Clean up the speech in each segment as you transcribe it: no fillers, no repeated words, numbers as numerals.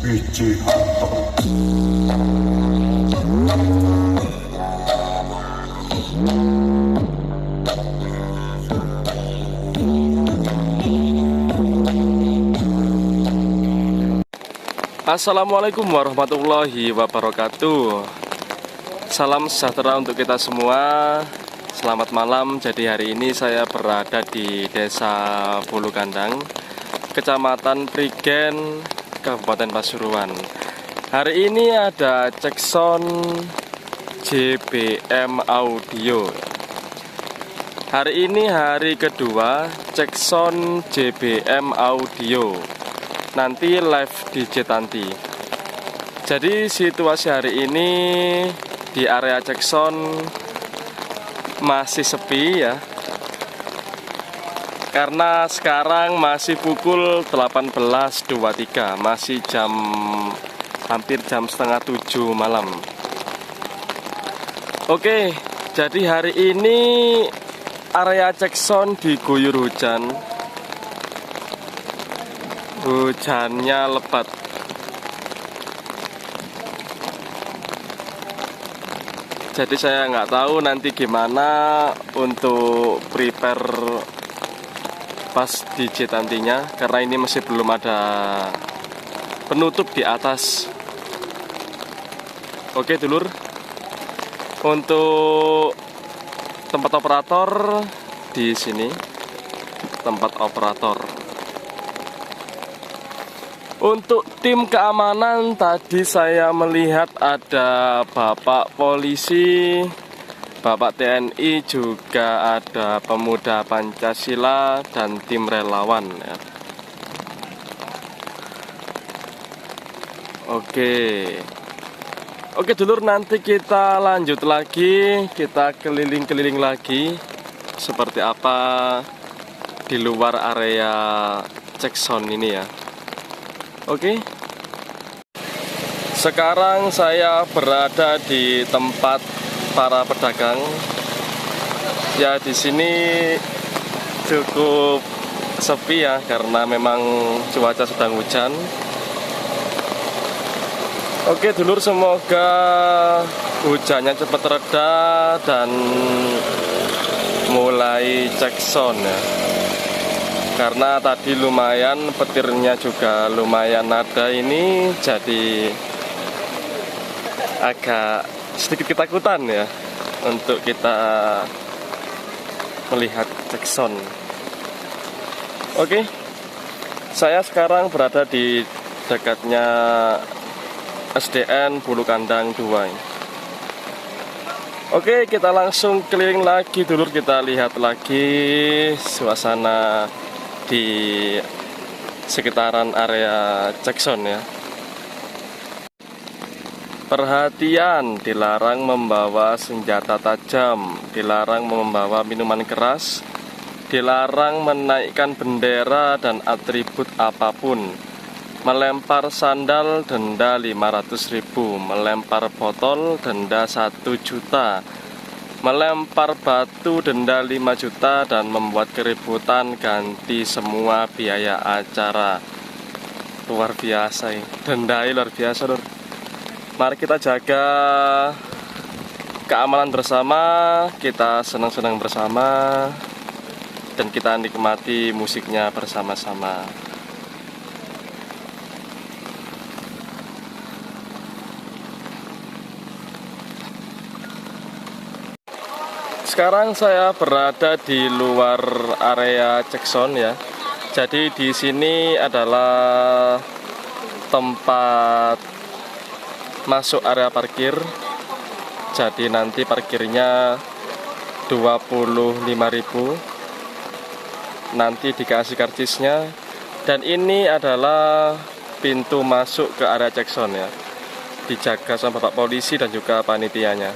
biji Hunter. Assalamualaikum warahmatullahi wabarakatuh. Salam sejahtera untuk kita semua. Selamat malam. Jadi hari ini saya berada di Desa Bulu Kandang, Kecamatan Prigen, Kabupaten Pasuruan. Hari ini ada cek sound JBM Audio. Hari ini hari kedua cek sound JBM Audio. Nanti live di Jetanti. Jadi situasi hari ini di area cek sound masih sepi ya, karena sekarang masih pukul 18.23, masih hampir jam setengah 7 malam. Oke, jadi hari ini area cek sound diguyur hujan. Hujannya lebat. Jadi saya nggak tahu nanti gimana untuk prepare pas di Jetantinya, karena ini masih belum ada penutup di atas. Oke dulur, untuk tempat operator di sini, tempat operator. Untuk tim keamanan tadi saya melihat ada Bapak Polisi, Bapak TNI, juga ada pemuda Pancasila dan tim relawan ya. Oke dulur, nanti kita lanjut lagi, kita keliling-keliling lagi seperti apa di luar area cek sound ini ya. Oke. Sekarang saya berada di tempat para pedagang. Ya, di sini cukup sepi ya, karena memang cuaca sedang hujan. Oke, dulur, semoga hujannya cepat reda dan mulai cek sound ya. Karena tadi lumayan, petirnya juga lumayan ada ini, jadi agak sedikit ketakutan ya untuk kita melihat cek sound. Oke, saya sekarang berada di dekatnya SDN Bulu Kandang 2. Oke, kita langsung keliling lagi dulur, kita lihat lagi suasana di sekitaran area cek sound ya. Perhatian, dilarang membawa senjata tajam, dilarang membawa minuman keras, dilarang menaikkan bendera dan atribut apapun, melempar sandal denda 500.000, melempar botol denda 1 juta, melempar batu denda 5 juta, dan membuat keributan ganti semua biaya acara. Luar biasa ya, denda luar biasa lur. Mari kita jaga keamanan bersama, kita senang-senang bersama, dan kita nikmati musiknya bersama-sama. Sekarang saya berada di luar area cek sound ya. Jadi di sini adalah tempat masuk area parkir. Jadi nanti parkirnya 25.000. Nanti dikasih karcisnya. Dan ini adalah pintu masuk ke area cek sound ya. Dijaga sama Bapak Polisi dan juga panitianya.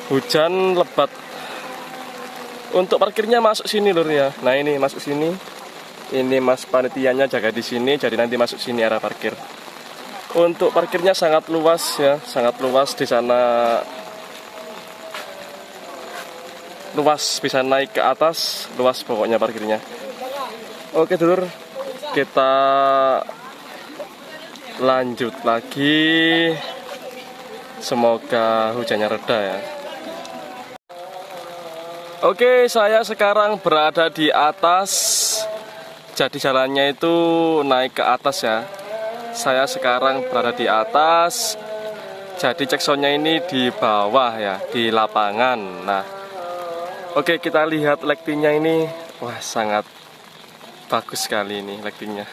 Hujan lebat. Untuk parkirnya masuk sini lur ya. Nah ini masuk sini. Ini mas panitianya jaga di sini. Jadi nanti masuk sini area parkir. Untuk parkirnya sangat luas ya, sangat luas di sana. Luas, bisa naik ke atas, luas pokoknya parkirnya. Oke dulur, kita lanjut lagi. Semoga hujannya reda ya. Oke, saya sekarang berada di atas. Jadi jalannya itu naik ke atas ya. Saya sekarang berada di atas. Jadi ceksonya ini di bawah ya, di lapangan. Nah, oke, kita lihat lightingnya ini. Wah, sangat bagus sekali ini lightingnya.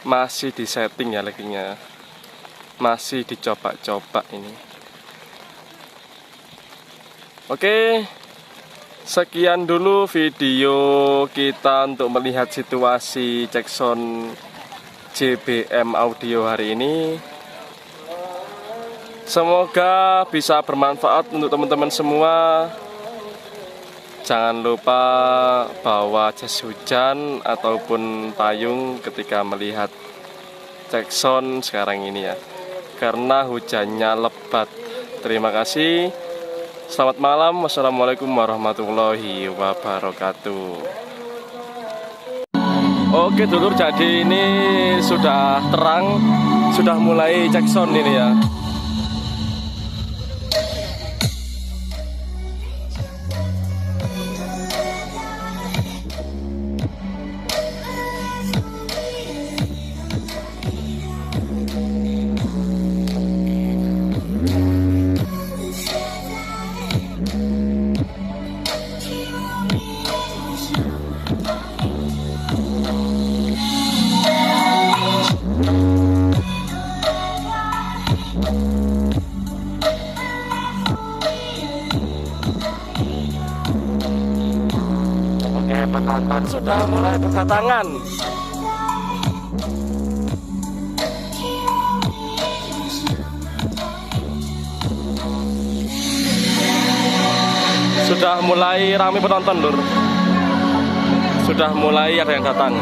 Masih di setting ya lightingnya. Masih dicoba-coba ini. Oke, sekian dulu video kita untuk melihat situasi ceksound JBM Audio hari ini. Semoga bisa bermanfaat untuk teman-teman semua. Jangan lupa bawa jas hujan ataupun payung ketika melihat ceksound sekarang ini ya, karena hujannya lebat. Terima kasih. Selamat malam. Wassalamualaikum warahmatullahi wabarakatuh. Oke dulur, jadi ini sudah terang, sudah mulai ceksound ini ya. Penonton sudah mulai berdatangan. Sudah mulai ramai penonton lur. Sudah mulai ada yang datang.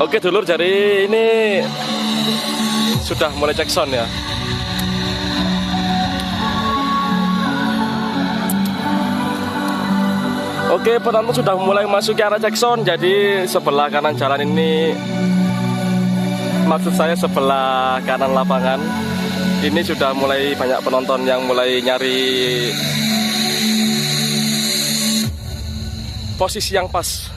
Oke dulur, jadi ini sudah mulai ceksound ya. Oke, penonton sudah mulai masuk ke arah ceksound. Jadi sebelah kanan jalan ini, maksud saya sebelah kanan lapangan, ini sudah mulai banyak penonton yang mulai nyari posisi yang pas.